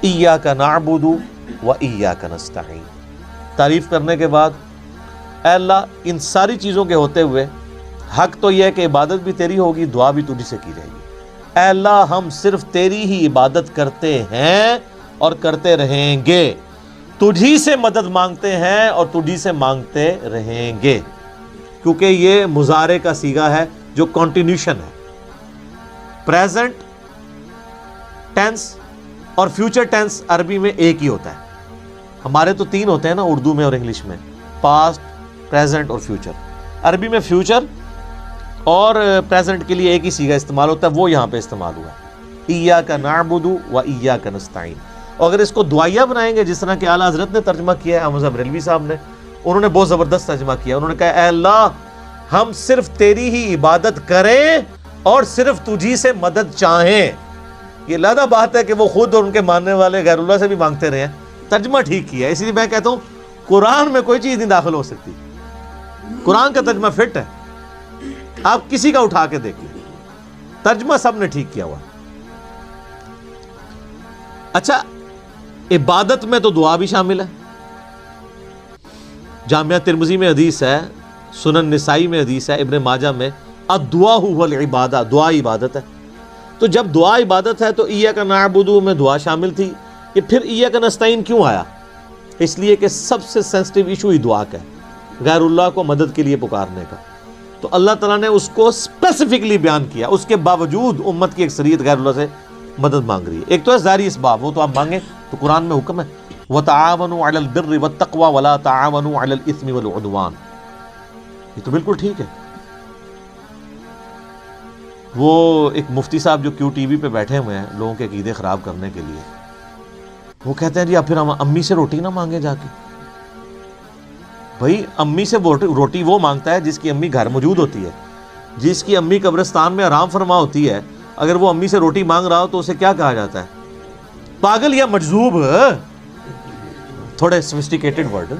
ایاک نعبد و ایاک نستعین. تعریف کرنے کے بعد اے اللہ ان ساری چیزوں کے ہوتے ہوئے حق تو یہ ہے کہ عبادت بھی تیری ہوگی، دعا بھی تجھ سے کی جائے گی. اے اللہ ہم صرف تیری ہی عبادت کرتے ہیں اور کرتے رہیں گے، تجھی سے مدد مانگتے ہیں اور تجھی سے مانگتے رہیں گے. کیونکہ یہ مضارع کا صیغہ ہے جو کنٹینیوشن ہے. پریزنٹ ٹینس اور فیوچر ٹینس عربی میں ایک ہی ہوتا ہے. ہمارے تو تین ہوتے ہیں نا اردو میں اور انگلش میں، پاسٹ، پریزنٹ اور فیوچر. عربی میں فیوچر اور پریزنٹ کے لیے ایک ہی صیغہ استعمال ہوتا ہے، وہ یہاں پہ استعمال ہوا ہے، ایاک نعبد و ایاک نستعین. اور اگر اس کو دعائیہ بنائیں گے جس طرح کہ اعلیٰ حضرت نے ترجمہ کیا ہے، احمد صاحب بریلوی صاحب نے، انہوں نے بہت زبردست ترجمہ کیا. انہوں نے کہا اے اللہ ہم صرف تیری ہی عبادت کریں اور صرف تجھی سے مدد چاہیں. یہ علیحدہ بات ہے کہ وہ خود اور ان کے ماننے والے غیر اللہ سے بھی مانگتے رہے ہیں. ترجمہ ٹھیک کیا ہے. اسی لیے میں کہتا ہوں قرآن میں کوئی چیز نہیں داخل ہو سکتی. قرآن کا ترجمہ فٹ ہے، آپ کسی کا اٹھا کے دیکھ لیں، ترجمہ سب نے ٹھیک کیا ہوا. اچھا عبادت میں تو دعا بھی شامل ہے. جامعہ ترمذی میں حدیث ہے، سنن نسائی میں حدیث ہے، ابن ماجہ میں الدعاء هو العبادہ، دعا عبادت ہے. تو جب دعا عبادت ہے تو ایاک نعبد میں دعا شامل تھی. یہ پھر ایاک نستعین کیوں آیا؟ اس لیے کہ سب سے سینسٹیو ایشو ہی دعا کا ہے، غیر اللہ کو مدد کے لیے پکارنے کا. تو اللہ تعالیٰ نے اس کو اسپیسیفکلی بیان کیا. اس کے باوجود امت کی اکثریت غیر اللہ سے مدد مانگ رہی ہے. ایک تو ہے ظاہری اسباب، وہ تو آپ مانگیں، تو قرآن میں حکم ہے وَتَعَاوَنُوا عَلَى الْبِرِّ وَالتَّقْوَى وَلَا تَعَاوَنُوا عَلَى الْإِثْمِ وَالْعُدْوَانِ. یہ تو بالکل ٹھیک ہے. وہ ایک مفتی صاحب جو کیو ٹی وی پہ بیٹھے ہوئے ہیں لوگوں کے عقیدے خراب کرنے کے لیے، وہ کہتے ہیں جی اب پھر ہم امی سے روٹی نہ مانگے جا کے. بھائی امی سے روٹی وہ مانگتا ہے جس کی امی گھر موجود ہوتی ہے، جس کی امی قبرستان میں آرام فرما ہوتی ہے. اگر وہ امی سے روٹی مانگ رہا ہو تو اسے کیا کہا جاتا ہے؟ پاگل یا مجذوب. تھوڑے سوفسٹیکیٹڈ ورڈ،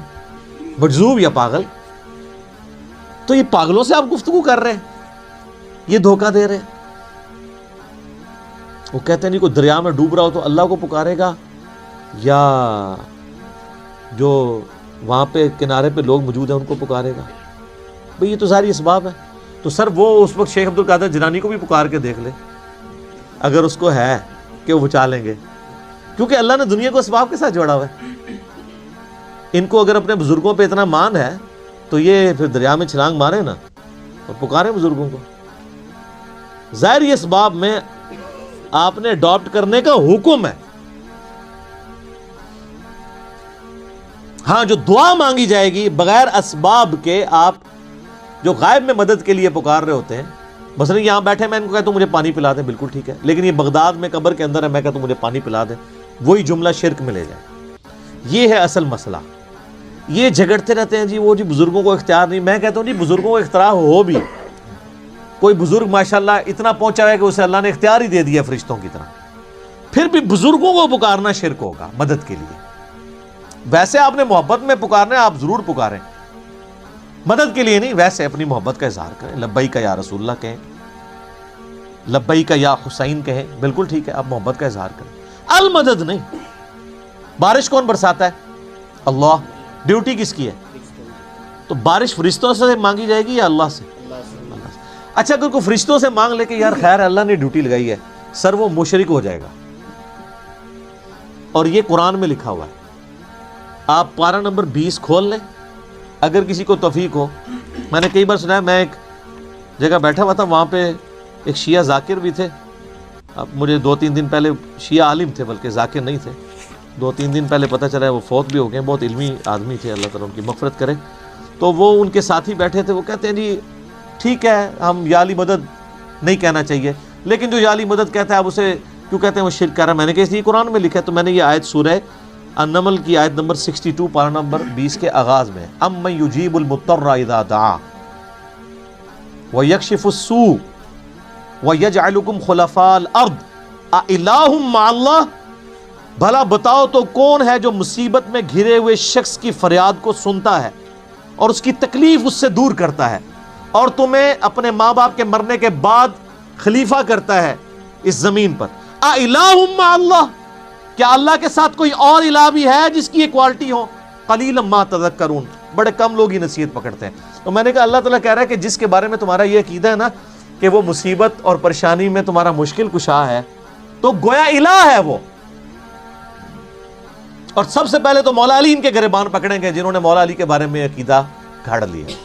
مجذوب یا پاگل. تو یہ پاگلوں سے آپ گفتگو کر رہے ہیں، یہ دھوکہ دے رہے ہیں. وہ کہتے ہیں نہیں کوئی دریا میں ڈوب رہا ہو تو اللہ کو پکارے گا، یا جو وہاں پہ کنارے پہ لوگ موجود ہیں ان کو پکارے گا. بھئی یہ تو ساری اسباب ہے. تو سر وہ اس وقت شیخ عبد القادر جیلانی کو بھی پکار کے دیکھ لے اگر اس کو ہے کہ وہ بچا لیں گے، کیونکہ اللہ نے دنیا کو اسباب کے ساتھ جوڑا ہوا ہے. ان کو اگر اپنے بزرگوں پہ اتنا مان ہے تو یہ پھر دریا میں چھلانگ مارے نا اور پکارے بزرگوں کو. ظاہری اسباب میں آپ نے اڈاپٹ کرنے کا حکم ہے. ہاں جو دعا مانگی جائے گی بغیر اسباب کے، آپ جو غائب میں مدد کے لیے پکار رہے ہوتے ہیں، مثلا یہاں بیٹھے میں ان کو کہتا ہوں مجھے پانی پلا دیں، بالکل ٹھیک ہے. لیکن یہ بغداد میں قبر کے اندر ہے، میں کہتا ہوں مجھے پانی پلا دیں، وہی جملہ شرک میں لے جائے. یہ ہے اصل مسئلہ. یہ جھگڑتے رہتے ہیں جی وہ جی بزرگوں کو اختیار نہیں. میں کہتا ہوں جی بزرگوں کو اختیار ہو بھی، کوئی بزرگ ماشاءاللہ اتنا پہنچا ہے کہ اسے اللہ نے اختیار ہی دے دیا فرشتوں کی طرح، پھر بھی بزرگوں کو پکارنا شرک ہوگا مدد کے لیے. ویسے آپ نے محبت میں پکارنا ہے، آپ ضرور پکاریں، مدد کے لیے نہیں، ویسے اپنی محبت کا اظہار کریں. لبیک یا رسول اللہ کہیں، لبیک یا حسین کہیں، بالکل ٹھیک ہے، آپ محبت کا اظہار کریں. المدد نہیں. بارش کون برساتا ہے؟ اللہ. ڈیوٹی کس کی ہے؟ تو بارش فرشتوں سے مانگی جائے گی یا اللہ سے؟ اچھا اگر کوئی فرشتوں سے مانگ لے کہ یار خیر اللہ نے ڈیوٹی لگائی ہے، سر وہ مشرک ہو جائے گا. اور یہ قرآن میں لکھا ہوا ہے. آپ پارہ نمبر 20 کھول لیں اگر کسی کو توفیق ہو. میں نے کئی بار سنا ہے، میں ایک جگہ بیٹھا ہوا تھا، وہاں پہ ایک شیعہ ذاکر بھی تھے. اب مجھے 2-3 دن پہلے، شیعہ عالم تھے بلکہ ذاکر نہیں تھے، 2-3 دن پہلے پتہ چلا ہے وہ فوت بھی ہو گئے. بہت علمی آدمی تھے، اللہ تعالیٰ ان کی مغفرت کرے. تو وہ ان کے ساتھی بیٹھے تھے، وہ کہتے ہیں جی ٹھیک ہے ہم یا علی مدد نہیں کہنا چاہیے، لیکن جو یا علی مدد کہتا ہے آپ اسے کیوں کہتے ہیں؟ وہ شرک کر رہا ہے. میں نے کہا اس لیے قرآن میں لکھا ہے. تو میں نے یہ آیت سورہ النمل کی آیت نمبر 62 پارہ نمبر 20 کے آغاز میں، امن یجیب المضطر اذا دعا ویکشف السوء ویجعلکم خلفاء الارض االہ مع اللہ. بھلا بتاؤ تو کون ہے جو مصیبت میں گھرے ہوئے شخص کی فریاد کو سنتا ہے اور اس کی تکلیف اس سے دور کرتا ہے، اور تمہیں اپنے ماں باپ کے مرنے کے بعد خلیفہ کرتا ہے اس زمین پر. االہ مع اللہ. کیا اللہ کے ساتھ کوئی اور الہ بھی ہے جس کی یہ کوالٹی ہو؟ قلیلا ما تذکرون، بڑے کم لوگ ہی نصیحت پکڑتے ہیں۔ تو میں نے کہا اللہ تعالیٰ کہہ رہا ہے کہ جس کے بارے میں تمہارا یہ عقیدہ ہے نا کہ وہ مصیبت اور پریشانی میں تمہارا مشکل کشا ہے، تو گویا الہ ہے وہ۔ اور سب سے پہلے تو مولا علی ان کے گریبان پکڑیں گے جنہوں نے مولا علی کے بارے میں عقیدہ گھڑ لیا۔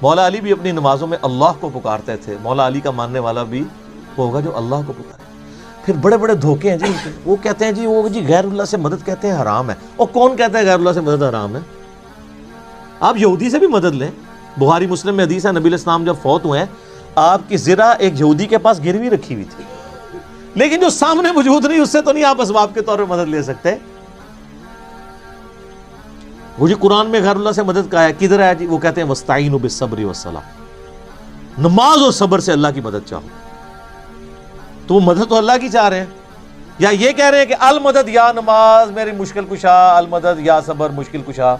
مولا علی بھی اپنی نمازوں میں اللہ کو پکارتے تھے، مولا علی کا ماننے والا بھی ہوگا جو اللہ کو پکارے۔ پھر بڑے بڑے دھوکے ہیں جی ان کے، وہ کہتے ہیں جی وہ جی غیر اللہ سے مدد کہتے ہیں حرام ہے۔ اور کون کہتا ہے غیر اللہ سے مدد حرام ہے؟ آپ یہودی سے بھی مدد لیں، بخاری مسلم میں حدیث ہے نبی علیہ السلام جب فوت ہوئے ہیں آپ کی زرہ ایک یہودی کے پاس گروی رکھی ہوئی تھی، لیکن جو سامنے موجود نہیں اس سے تو نہیں آپ اسباب کے طور پر مدد لے سکتے۔ وہ جی قرآن میں غیر اللہ سے مدد کہا ہے، کدھر ہے جی؟ وہ کہتے ہیں وَاسْتَعِینُوا بِالصَّبْرِ وَالصَّلَاةِ، نماز اور صبر سے اللہ کی مدد چاہو۔ تو وہ مدد تو اللہ کی چاہ رہے ہیں، یا یہ کہہ رہے ہیں کہ المدد یا نماز میری مشکل کشا، المدد یا صبر مشکل کشا۔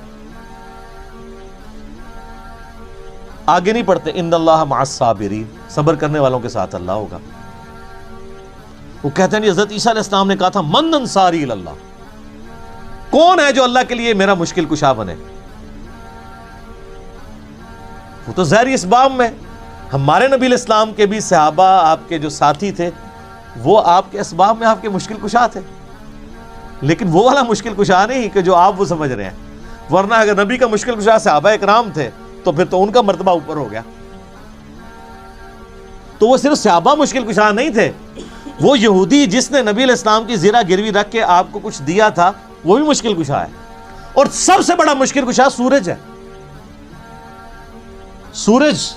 آگے نہیں پڑھتے ان اللہ مع الصابرین، صبر کرنے والوں کے ساتھ اللہ ہوگا۔ وہ کہتے ہیں جی حضرت عیسیٰ علیہ السلام نے کہا تھا من انصاری اللہ، کون ہے جو اللہ کے لیے میرا مشکل کشا بنے؟ وہ تو ظاہری اسباب میں، ہمارے نبی علیہ السلام کے بھی صحابہ آپ کے جو ساتھی تھے وہ آپ کے اسباب میں آپ کے مشکل کشا تھے، لیکن وہ والا مشکل کشا نہیں کہ جو آپ وہ سمجھ رہے ہیں۔ ورنہ اگر نبی کا مشکل کشا صحابہ اکرام تھے تو پھر تو ان کا مرتبہ اوپر ہو گیا۔ تو وہ صرف صحابہ مشکل کشا نہیں تھے، وہ یہودی جس نے نبی علیہ السلام کی زرہ گروی رکھ کے آپ کو کچھ دیا تھا وہ بھی مشکل کشا ہے۔ اور سب سے بڑا مشکل کشا سورج ہے۔ سورج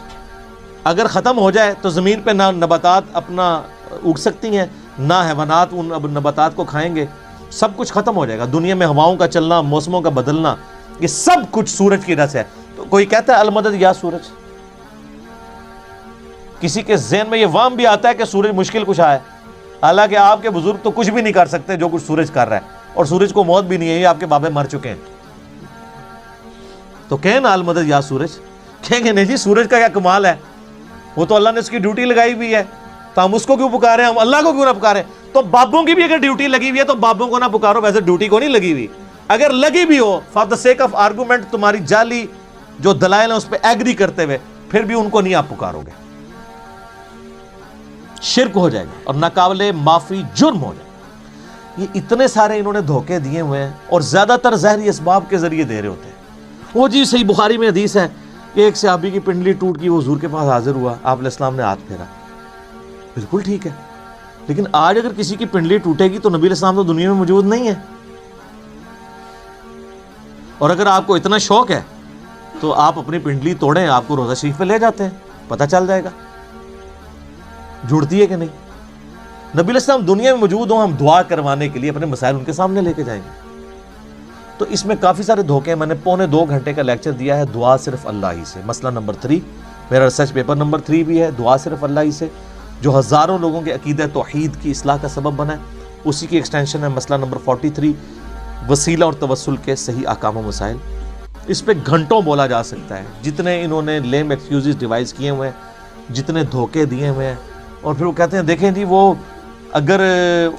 اگر ختم ہو جائے تو زمین پہ نہ نباتات اپنا اگ سکتی ہیں، نہ حیوانات ان نباتات کو کھائیں گے، سب کچھ ختم ہو جائے گا۔ دنیا میں ہواؤں کا چلنا، موسموں کا بدلنا، یہ سب کچھ سورج کی وجہ سے ہے۔ تو کوئی کہتا ہے المدد یا سورج، کسی کے ذہن میں یہ وہم بھی آتا ہے کہ سورج مشکل کشا ہے، حالانکہ آپ کے بزرگ تو کچھ بھی نہیں کر سکتے جو کچھ سورج کر رہا ہے، اور سورج کو موت بھی نہیں ہے، یہ آپ کے بابے مر چکے ہیں۔ تو کہیں نا المدد یا سورج، کہیں گے نہیں جی سورج کا کیا کمال ہے، وہ تو اللہ نے اس کی ڈیوٹی لگائی ہوئی ہے، تو ہم اس کو کیوں پکارے، ہم اللہ کو کیوں نہ پکارے؟ تو بابوں کی بھی اگر ڈیوٹی لگی ہوئی ہے تو بابوں کو نہ پکارو، ویسے ڈیوٹی کو نہیں لگی ہوئی، اگر لگی بھی ہو for the sake of argument, تمہاری جعلی جو دلائل ہیں اس پہ ایگری کرتے ہوئے، پھر بھی ان کو نہیں آپ پکارو گے، شرک ہو جائے گا اور ناقابل معافی جرم ہو جائے گا۔ یہ اتنے سارے انہوں نے دھوکے دیے ہوئے ہیں، اور زیادہ تر ظاہری اسباب کے ذریعے دے رہے ہوتے ہیں۔ وہ جی صحیح بخاری میں حدیث ہے کہ ایک صحابی کی پنڈلی ٹوٹ گئی، وہ حضور کے پاس حاضر ہوا، آپ علیہ السلام نے ہاتھ پھیرا، بالکل ٹھیک ہے، لیکن آج اگر کسی کی پنڈلی ٹوٹے گی تو نبی علیہ السلام تو دنیا میں موجود نہیں ہے، اور اگر آپ کو اتنا شوق ہے تو آپ اپنی پنڈلی توڑیں، آپ کو روزہ شریف پہ لے جاتے ہیں، پتہ چل جائے گا جڑتی ہے کہ نہیں۔ نبی علیہ السلام دنیا میں موجود ہوں، ہم دعا کروانے کے لیے اپنے مسائل ان کے سامنے لے کے جائیں گے۔ تو اس میں کافی سارے دھوکے ہیں۔ میں نے 2.25 گھنٹے کا لیکچر دیا ہے دعا صرف اللہ ہی سے، مسئلہ نمبر 3، میرا ریسرچ پیپر نمبر 3 بھی ہے، دعا صرف اللہ ہی سے، جو ہزاروں لوگوں کے عقیدہ توحید کی اصلاح کا سبب بنا ہے، اسی کی ایکسٹینشن ہے مسئلہ نمبر 43، وسیلہ اور توسل کے صحیح احکام و مسائل۔ اس پہ گھنٹوں بولا جا سکتا ہے، جتنے انہوں نے لیم ایکسکیوزز ڈیوائز کیے ہوئے ہیں، جتنے دھوکے دیے ہوئے ہیں، اور پھر وہ کہتے ہیں دیکھیں جی وہ اگر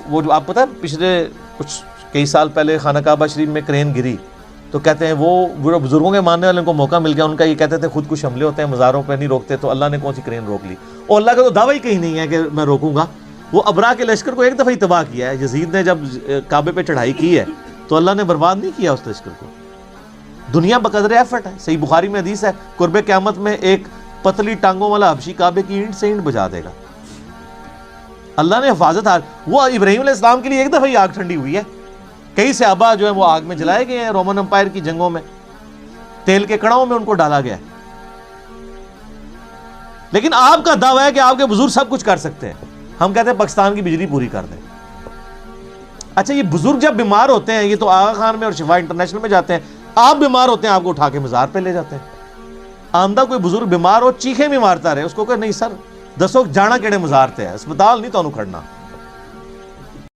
وہ جو آپ پتہ ہے پچھلے کچھ کئی سال پہلے خانہ کعبہ شریف میں کرین گری، تو کہتے ہیں وہ بزرگوں کے ماننے والوں کو موقع مل گیا، ان کا یہ کہتے تھے خود کچھ حملے ہوتے ہیں مزاروں پہ نہیں روکتے، تو اللہ نے کون سی کرین روک لی، اور اللہ کا تو دعویٰ ہی کہیں نہیں ہے کہ میں روکوں گا۔ وہ ابرا کے لشکر کو ایک دفعہ ہی تباہ کیا ہے، یزید نے جب کعبے پہ چڑھائی کی ہے تو اللہ نے برباد نہیں کیا اس لشکر کو، دنیا بقدر ایفرٹ ہے۔ صحیح بخاری میں حدیث ہے قرب قیامت میں ایک پتلی ٹانگوں والا حبشی کعبے کی اینٹ سے اینٹ بجا دے گا، اللہ نے حفاظت۔ وہ ابراہیم علیہ السلام کے لیے ایک دفعہ ہی آگ ٹھنڈی ہوئی ہے، کئی صحابہ جو ہیں وہ آگ میں جلائے گئے ہیں، رومن امپائر کی جنگوں میں تیل کے کڑاؤں میں ان کو ڈالا گیا ہے، لیکن آپ کا دعویٰ ہے کہ آپ کے بزرگ سب کچھ کر سکتے ہیں۔ ہم کہتے ہیں پاکستان کی بجلی پوری کر دیں۔ اچھا یہ بزرگ جب بیمار ہوتے ہیں، یہ تو آغا خان میں اور شفا انٹرنیشنل میں جاتے ہیں، آپ بیمار ہوتے ہیں آپ کو اٹھا کے مزار پہ لے جاتے ہیں۔ آمدہ کوئی بزرگ بیمار ہو چیخے بھی مارتا رہے، اس کو کہ نہیں سر دسو جانا کیڑے مزار تے ہے، اسپتال نہیں تو کھڑنا۔